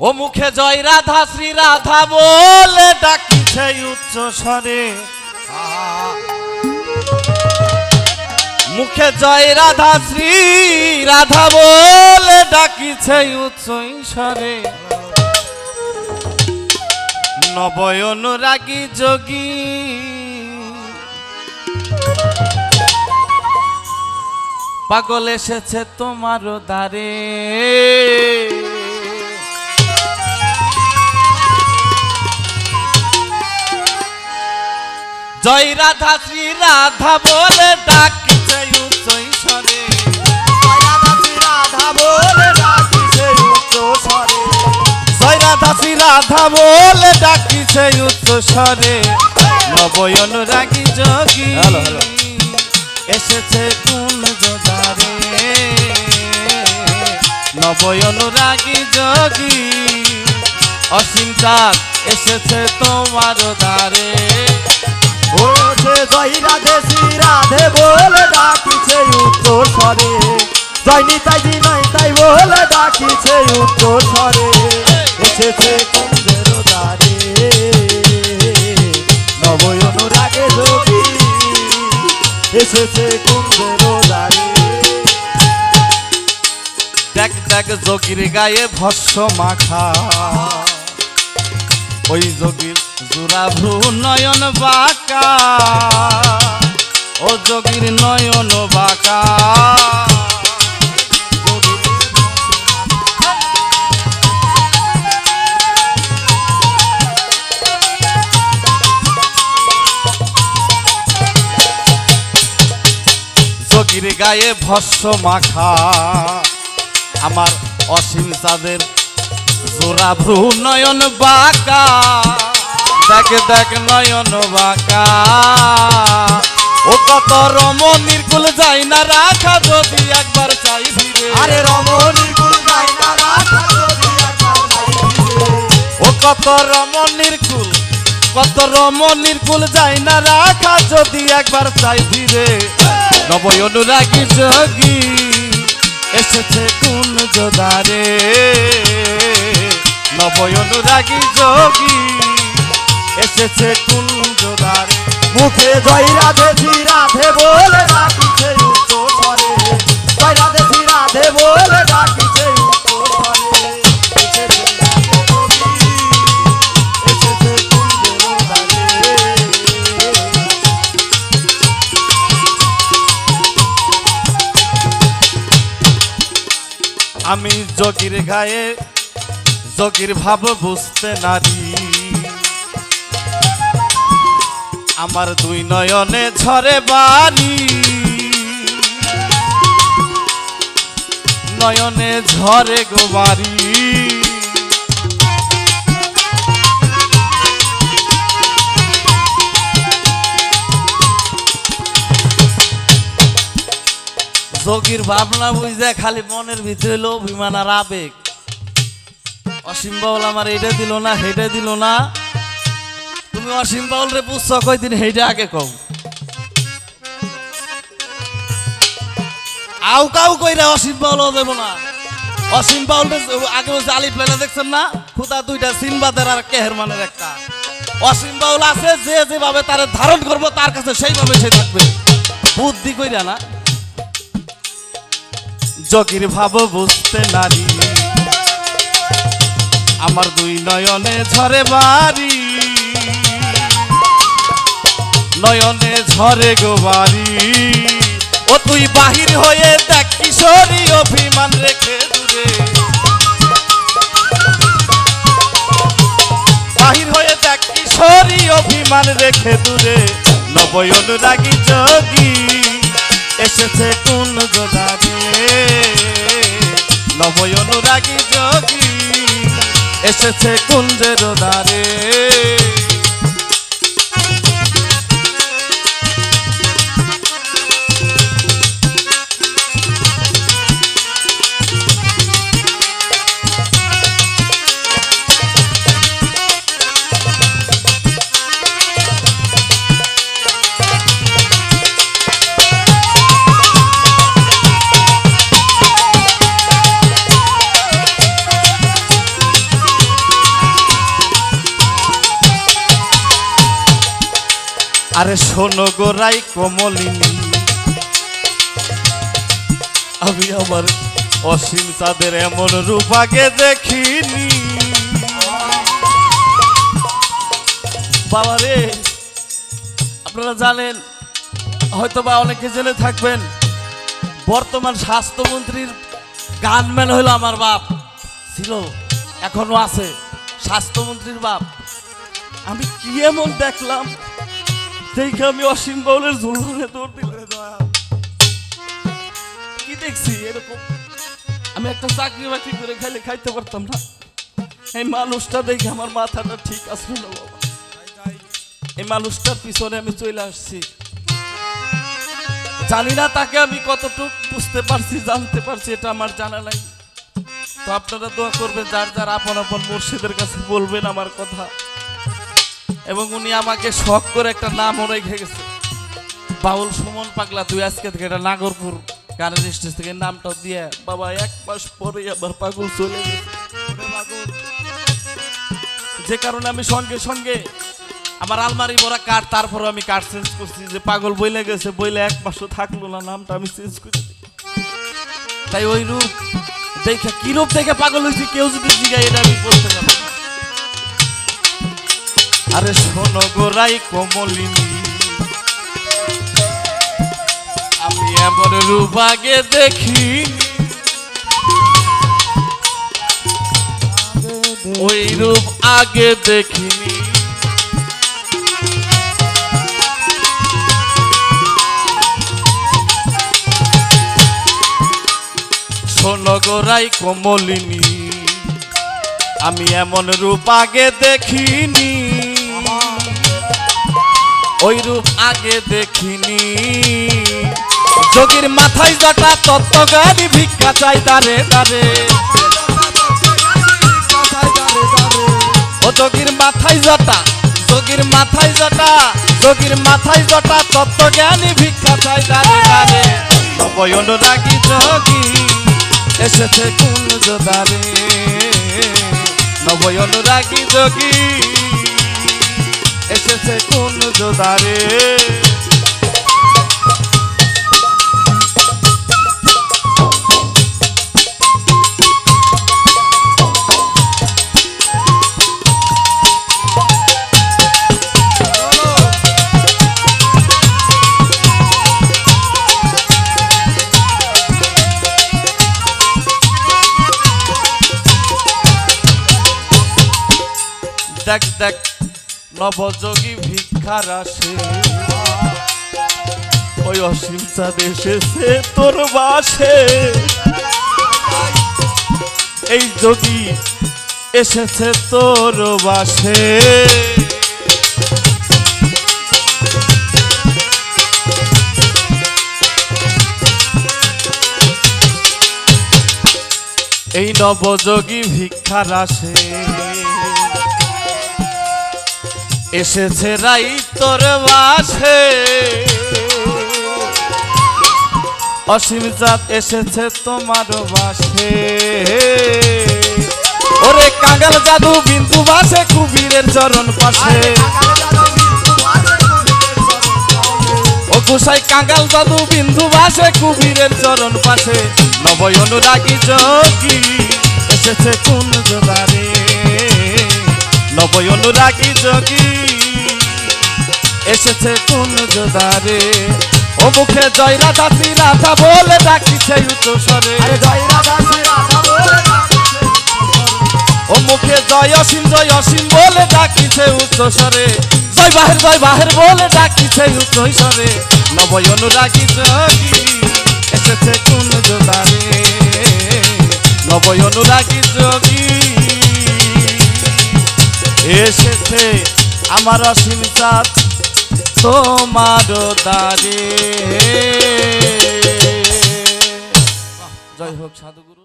ও মুখে জয় রাধা শ্রী রাধা বলে ডাকিছে উচ্চ স্বরে, মুখে জয় রাধা শ্রী রাধা বলে ডাকিছে উচ্চ স্বরে, নবয় অনুরাগী যোগী পাগল এসেছে তোমার দ্বারে। জয় রাধা শ্রী রাধা বলে ডাকিছে উচ্চ স্বরে, জয় রাধা শ্রী রাধা বলে ডাকিছে উচ্চ স্বরে, জয় রাধা শ্রী রাধা বলে ডাকিছে উচ্চ স্বরে, নবয় অনুরাগী যোগী এসেছে কুঞ্জ দ্বারে, নবয় অনুরাগী যোগী অসীম চাঁদ এসেছে তোমার দ্বারে। ও যে জয় রাধে শ্রী রাধে বলে ডাকিছে উচ্চ স্বরে, জয় নিতাই দিনাই তাই বলে ডাকিছে উচ্চ স্বরে, এসেছে কুঞ্জের দ্বারে, নবয় অনুরাগে যোগী এসেছে কুঞ্জের দ্বারে। দেখ দেখ যোগীর গায়ে ভস্য মাখা, ওই যোগীর জোড়াভ্রু নয়ন বাঁকা, ও যোগীর নয়ন বাঁকা, যোগীর গায়ে ভস্য মাখা, আমার অসীম চাঁদের জোড়াভ্রু নয়ন বাঁকা, দেখ দেখ নয়ন বাঁকা, ও কত রমণীর কুল যাই না রাখা যদি একবার চাই ফিরে, আরে রমণীর কুল যাই না রাখা যদি একবার চাই ফিরে, ও কত রমণীর কুল, কত রমণীর কুল যাই না রাখা যদি একবার চাই ফিরে, নবয় অনুরাগী যোগী এসেছে কুঞ্জ দ্বারে, নবয় অনুরাগী যোগী এসেছে কুঞ্জ দ্বারে। মুখে জয় রাধে শ্রী রাধে বলে ডাকিছে উচ্চ স্বরে, জয় রাধে শ্রী রাধে বলে ডাকিছে উচ্চ স্বরে, এসেছে যোগী এসেছে কুঞ্জের দ্বারে। আমি যোগীর গায়ে যোগীর ভাব বুঝতে নারী, আমার দুই নয়নে ঝরে বাড়ি, নয়নে ঝরে গো বাড়ি, যোগীর ভাবনা বুঝে খালি মনের ভিতরে হলো অভিমান আর আবেগ। অসীম বাউল আমার এইটা দিল না হেটা দিল না, তুমি অসীম বাউল রে বুঝছ কয়দিন হেইটা আগে কও, আউ কাউ কইরা অসীম বাউল দেব না। অসীম বাউল আগে বলছে আলিফ লাইলা দেখছেন না, খুদা দুইটা সিনবাদের আর কেহেরমানের একটা। অসীম বাউল আছে যে যেভাবে তারে ধারণ করবো তার কাছে সেইভাবে সে থাকবে, বুদ্ধি কইরা না। যোগীর ভাব বুঝতে নারী, আমার দুই নয়নে ঝরে বাড়ি, নয়নে ঝরে গো বাড়ি, ও তুই বাহির হয়ে দেখ কিশোরী অভিমান রেখে দূরে, বাহির হয়ে দেখ কিশোরী অভিমান রেখে দূরে, নবয় অনুরাগী যোগী এসেছে কুঞ্জ দ্বারে, নবয় অনুরাগী যোগী এসেছে কুঞ্জের দ্বারে। আরে শোনো গোরাই কমলিনী, আমি আমার অসীম চাঁদের এমন রূপ আগে দেখিনি। বাবারে, আপনারা জানেন হয়তো বা অনেকে জেনে থাকবেন, বর্তমান স্বাস্থ্যমন্ত্রীর গানম্যান হলো আমার বাপ, ছিল এখনো আছে স্বাস্থ্যমন্ত্রীর বাপ। আমি কি এমন দেখলাম, দেখে আমি অসীম বাউলের ঝুলনে দৌড় দিলে কি দেখছি এরকম। আমি একটা চাকরি বাকরি করে খাইলে খাইতে পারতাম না। এই মানুষটা দেখে আমার মাথাটা ঠিক আসলো না বাবা। এই মানুষটার পিছনে আমি চলে আসছি। জানি না তাকে আমি কতটুকু বুঝতে পারছি, জানতে পারছি, এটা আমার জানা নাই। তো আপনারা দোয়া করবেন, যার যার আপন আপন মুর্শিদের কাছে বলবেন আমার কথা। এবং উনি আমাকে শখ করে একটা নামও রেখে গেছে, বাউল সুমন পাগলা। তুই আজকে থেকে এটা নাগরপুর গানের স্টেজ থেকে নামটাও দিয়ে বাবা 1 মাস পরে আবার পাগল চলে গেছে। যে কারণে আমি সঙ্গে সঙ্গে আমার আলমারি ভরা কার্ড, তারপরে আমি কার্ড চেঞ্জ করছি, যে পাগল বইলে গেছে, বইলে 1 মাসও থাকলো না, নামটা আমি চেঞ্জ করে দিই। তাই ওই রূপ দেখে, কি রূপ দেখে পাগল হয়েছি কেউ যদি জিগায় এটা আমি বলতে পারবো না। আরে শোনো গোরাই কমলিনী, আমি এমন রূপ আগে দেখি, ওই রূপ আগে দেখিনি। শোনো গোরাই কমলিনী, আমি এমন রূপ আগে দেখিনি, ওই রূপ আগে দেখিনি। যোগীর মাথায় জটা, তত্ত্বজ্ঞানী ভিক্ষা চাই দারে দারে। ও যোগীর মাথায় জটা, যোগীর মাথায় জটা, যোগীর মাথায় জটা, তত্ত্বজ্ঞানী ভিক্ষা চাই দারে দারে। নবয় অনুরাগী যোগী এসেছে কুঞ্জ দ্বারে, নবয় অনুরাগী যোগী এসেছে কুঞ্জ দ্বারে। দেখ দেখ নবযোগী ভিক্ষার আসে, ওই অসীম চাঁদ এসেছে তোর বাসে। এই যোগী এসেছে তোর বাসে। এই নবযোগী ভিক্ষার আসে, এসেছে রাই তোর বাসে। অসীম চাঁদ এসেছে তোমার বাসে। ওরে কাঙ্গাল জাদু বিন্দু বাসে, কুবীরের চরণ পাশে। ও গোসাই কাঙ্গাল জাদু বিন্দু বাসে, কুবীরের চরণ পাশে। নবয় অনুরাগী যোগী এসেছে কুঞ্জ দ্বারে, নবয় অনুরাগী যোগী এসেছে কুঞ্জ দ্বারে। ও মুখে জয় রাধা শ্রী রাধা বলে ডাকিছে উচ্চ স্বরে। ও মুখে জয় অসীম বলে ডাকিছে উচ্চ স্বরে। জয় বাহের বলে ডাকিছে উচ্চ স্বরে। নবয় অনুরাগী যোগী এসেছে কুঞ্জ দ্বারে, নবয় অনুরাগী যোগী এসেছে আমার অসীম চাঁদ তোমার দ্বারে। জয় হোক সাধুগুরু।